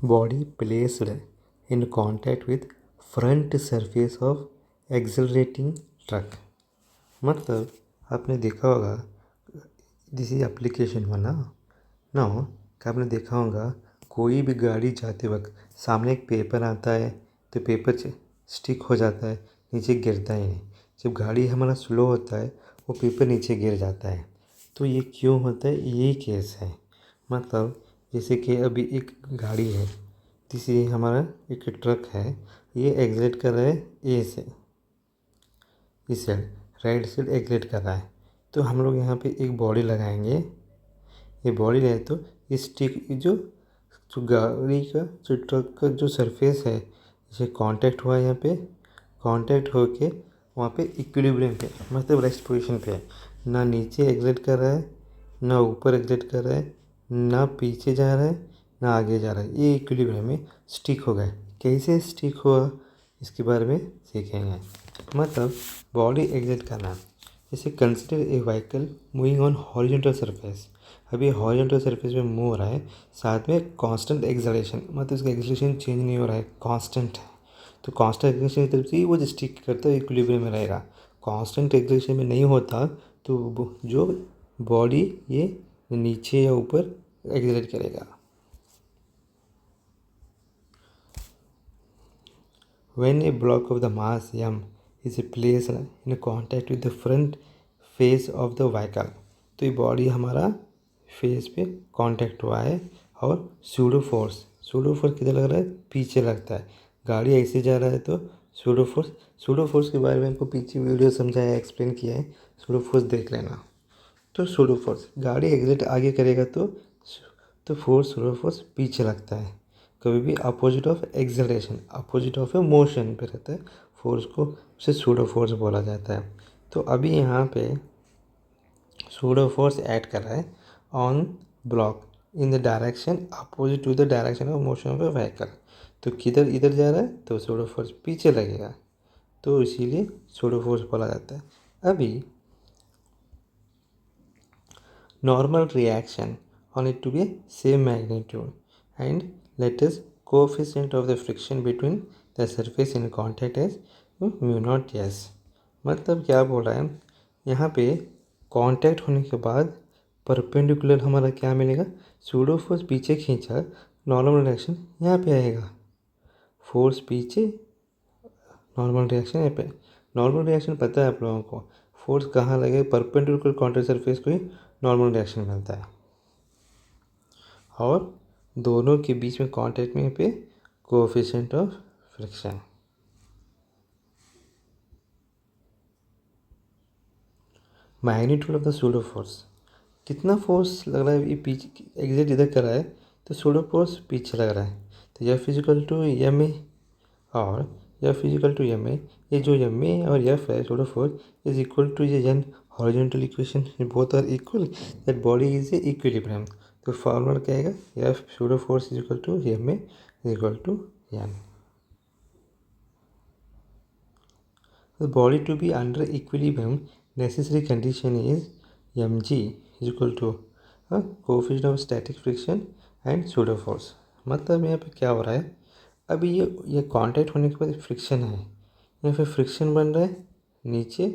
body placed in contact with front surface of accelerating truck। मतलब आपने देखा होगा, दिस इज एप्लीकेशन वन ना, क्या आपने देखा होगा कोई भी गाड़ी जाते वक्त सामने एक पेपर आता है तो पेपर स्टिक हो जाता है, नीचे गिरता ही नहीं। जब गाड़ी हमारा स्लो होता है वो पेपर नीचे गिर जाता है। तो ये क्यों होता है, यही केस है। मतलब जैसे कि अभी एक गाड़ी है, जैसे हमारा एक ट्रक है, ये एग्जिट कर रहा है ए से, इस साइड राइट साइड एग्जिट कर रहा है। तो हम लोग यहाँ पे एक बॉडी लगाएंगे, ये बॉडी रहे तो इस स्टिक जो जो गाड़ी का जो ट्रक का जो सरफेस है, जैसे कांटेक्ट हुआ यहाँ पे, कांटेक्ट होके वहाँ पे इक्विलिब्रियम पे मतलब रेस्ट पोजीशन पे है। ना नीचे एग्जिट कर रहा है, ना ऊपर एग्जिट कर रहा है, ना पीछे जा रहा है, ना आगे जा रहा है। ये इक्विलिब्रियम में स्टिक हो गया। कैसे स्टिक हुआ इसके बारे में सीखेंगे। मतलब बॉडी एग्जिट करना, जैसे consider a vehicle moving on horizontal surface. अभी हॉरिजॉन्टल सरफेस में मूव हो रहा है, साथ में कांस्टेंट एक्सेलरेशन, मतलब इसका एक्सेलरेशन चेंज नहीं हो रहा है, कांस्टेंट है। तो कांस्टेंट एक्सेलरेशन की तरफ से ही वो जो स्टिक करता है इक्विलिब्रियम में रहेगा। कांस्टेंट एक्सेलरेशन में नहीं होता तो जो बॉडी ये नीचे या ऊपर एक्सेलरेट करेगा। When a block of the mass m is placed in contact with the front face of the vehicle, तो ये बॉडी हमारा फेस पे कांटेक्ट हुआ है और सूडो फोर्स किधर लग रहा है, पीछे लगता है। गाड़ी ऐसे जा रहा है तो सूडो फोर्स के बारे में हमको पीछे वीडियो समझाया, एक्सप्लेन किया है, सूडो फोर्स देख लेना। तो सूडो फोर्स गाड़ी एग्जिट आगे करेगा तो सूडो फोर्स पीछे लगता है। कभी भी opposite of acceleration, opposite of A motion पे रहता है, फोर्स को उसे सूडो फोर्स बोला जाता है। तो अभी यहाँ पे सूडो फोर्स ऐड कर रहा है on block in the direction opposite to the direction of motion of a vehicle. तो किधर इधर जा रहा है तो सूडो फोर्स पीछे लगेगा, तो इसीलिए सूडो फोर्स बोला जाता है। अभी normal reaction on it to be same magnitude, and let us coefficient of the friction between the surface in contact as mu naught s। मतलब क्या बोल रहा है यहाँ पे, कांटेक्ट होने के बाद परपेंडिकुलर हमारा क्या मिलेगा, सूडो फोर्स पीछे खींचा, नॉर्मल रिएक्शन यहाँ पे आएगा, फोर्स पीछे, नॉर्मल रिएक्शन यहाँ पे। नॉर्मल रिएक्शन पता है आप लोगों को, फोर्स कहाँ लगे, परपेंडिकुलर कॉन्टैक्ट सरफेस को ही नॉर्मल रिएक्शन मिलता है, और दोनों के बीच में कांटेक्ट में पे coefficient of friction. Magnitude of the pseudo force, कितना फोर्स लग रहा है, ये पीछे एग्जिट इधर कर रहा है तो सूडो फोर्स पीछे लग रहा है, तो यह फिजिकल टू एम ए, और यह फिजिकल टू एम ए, ये जो एम ए और एफ है pseudo force is equal to ये N horizontal equation, both are equal, that body is a equilibrium. तो फॉर्मूला क्या आएगा, F pseudo force is equal to M A is equal to N. The body to be under equilibrium, necessary condition is mg is equal to coefficient of static friction and pseudo force। मतलब यहाँ पे क्या हो रहा है, अभी ये contact होने के बाद फ्रिक्शन है, यहाँ पे फ्रिक्शन बन रहा है, नीचे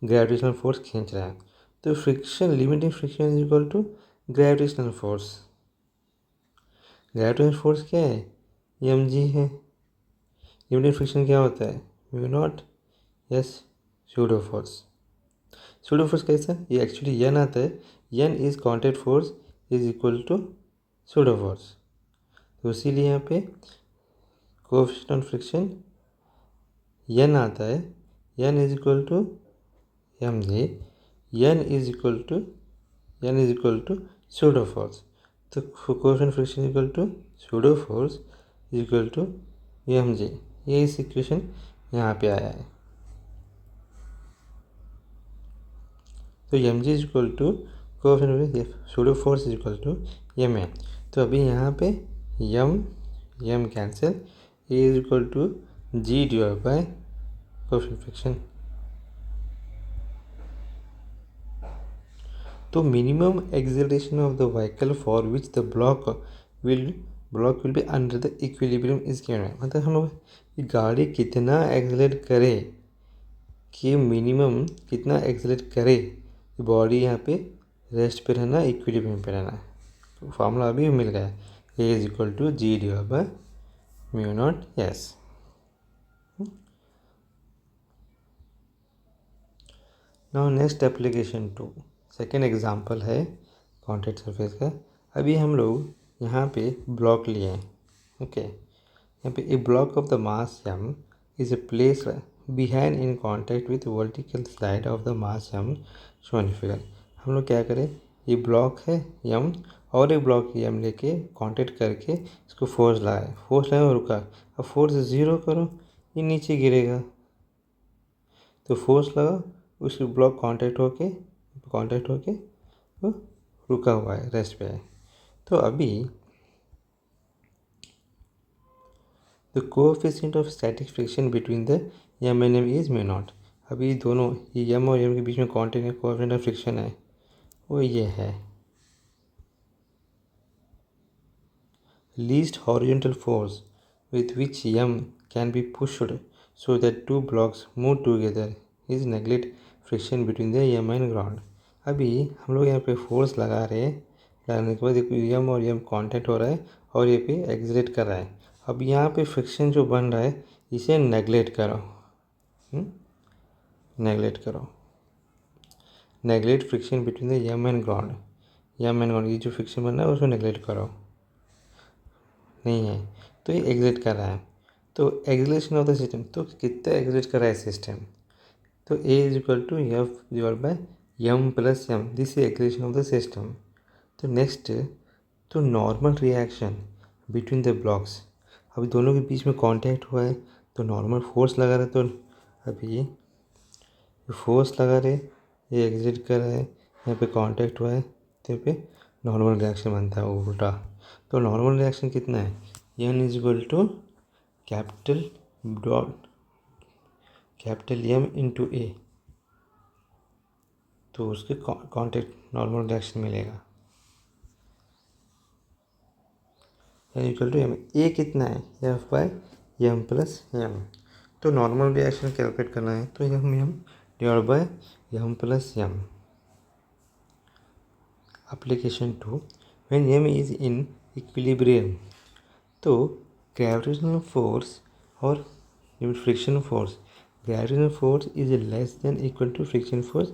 ग्रेविटेशनल फोर्स खींच रहा है, तो friction limiting friction is equal to gravitational force. Gravitational force क्या है, एम जी है। लिमिटिंग फ्रिक्शन क्या होता है, mu naught yes pseudo force कैसा, ये एक्चुअली एन आता है, N is contact force is equal to pseudo force. तो इसीलिए यहाँ पे कोएफिशिएंट ऑफ फ्रिक्शन एन आता है, N is equal to M G, N is equal to pseudo force. तो coefficient friction equal to pseudo force is equal to M G, ये इस equation यहाँ पे आया है। तो M G is equal to coefficient pseudo force is equal to M A. तो अभी यहाँ पे M cancel, A is equal to G divide by coefficient friction. तो minimum acceleration of the vehicle for which the block will block will be under the equilibrium is given. मतलब हम लोग गाड़ी कितना एक्सेलरेट करे कि मिनिमम कितना accelerate करे कि बॉडी यहाँ पे रेस्ट पे रहना, इक्विलिब्रियम पे रहना। तो फार्मूला अभी मिल गया, A is equal to G divide by mu naught S. Now next application 2, second example है कॉन्टैक्ट सरफेस का। अभी हम लोग यहाँ पे ब्लॉक लिए हैं, ओके। यहाँ पे A block of the mass m is a place behind in contact with vertical side of the mass m shown figure. हम लोग क्या करें, ये ब्लॉक है m और एक ब्लॉक m लेके कॉन्टैक्ट करके इसको फोर्स लगाए और रुका। अब फोर्स 0 करो, ये नीचे गिरेगा। तो फोर्स लगा, उस ब्लॉक कांटेक्ट होके वो रुका हुआ है, रेस्ट पे है। तो अभी the coefficient of static friction between the m and m is mu naught. अभी दोनों ये m और m के बीच में कांटेक्ट कोएफिशिएंट ऑफ फ्रिक्शन है, वो ये है least horizontal force with which m can be pushed so that two blocks move together is neglect friction between the m and ground। अभी हम लोग यहाँ पे फोर्स लगा रहे हैं, लगाने के बाद m और m कांटेक्ट हो रहा है और ये पे एक्सलेट कर रहा है। अब यहाँ पे फ्रिक्शन जो बन रहा है इसे नेगलेक्ट करो, neglect friction between the m and ground. ये जो फ्रिक्शन बन रहा है उसको नेगलेक्ट करो, नहीं है तो ये एग्जिट कर रहा है। तो एक्सलेशन ऑफ द सिस्टम, तो कितना एग्जिट कर रहा है सिस्टम, तो A is equal to F divide by M plus M, this is acceleration of the system. तो नेक्स्ट, तो normal reaction between the blocks, अभी दोनों के बीच में कांटेक्ट हुआ है तो नॉर्मल फोर्स लगा रहा है। तो अभी ये फोर्स लगा रहे, ये एग्जिट कर रहा है, यहाँ पे कांटेक्ट हुआ है तो यहाँ पे नॉर्मल रिएक्शन बनता है उल्टा। तो नॉर्मल रिएक्शन कितना है, n is equal to capital M into A, तो उसके कॉन्टेक्ट नॉर्मल रिएक्शन मिलेगा n equal to m। A कितना है, f by m plus m। तो नॉर्मल रिएक्शन कैलकुलेट करना है तो m divide by m plus m। Application 2, when m is in equilibrium, तो ग्रेविटेशनल फोर्स और friction force, gravitational force is less than equal to friction force.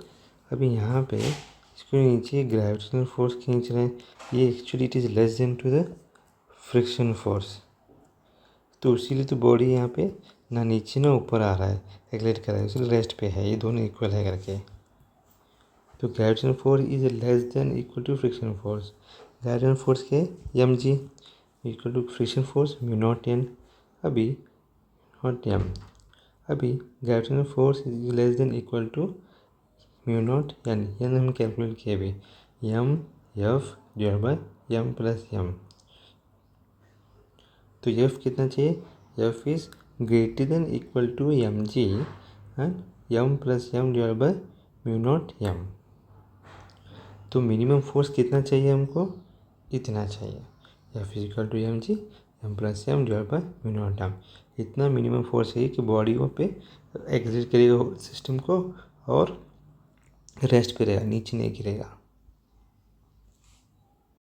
अभी यहाँ पे इसको नीचे ग्रेविटेशनल फोर्स खींच रहे हैं, ये actually it is less than to the friction force. तो इसीलिए तो बॉडी यहाँ पे ना नीचे ना ऊपर आ रहा है, एक्सलेट कर रहा है, इसलिए रेस्ट पे है, ये दोनों इक्वल है करके। तो gravitational force is less than equal to friction force. Gravitational force के M G equal to friction force mu naught N. अभी नॉट एम, अभी gravitational force is less than equal to mu naught N. N हम calculate किए अभी, M F divide by M plus M. तो F कितना चाहिए, F is greater than equal to M G and M plus M divide by mu naught M. तो minimum force कितना चाहिए हमको, इतना चाहिए, F is equal to M G M plus M divide by mu naught M. इतना minimum force चाहिए कि body को पे एग्जिट करेगा सिस्टम को और रेस्ट पे रहेगा, नीचे नहीं गिरेगा।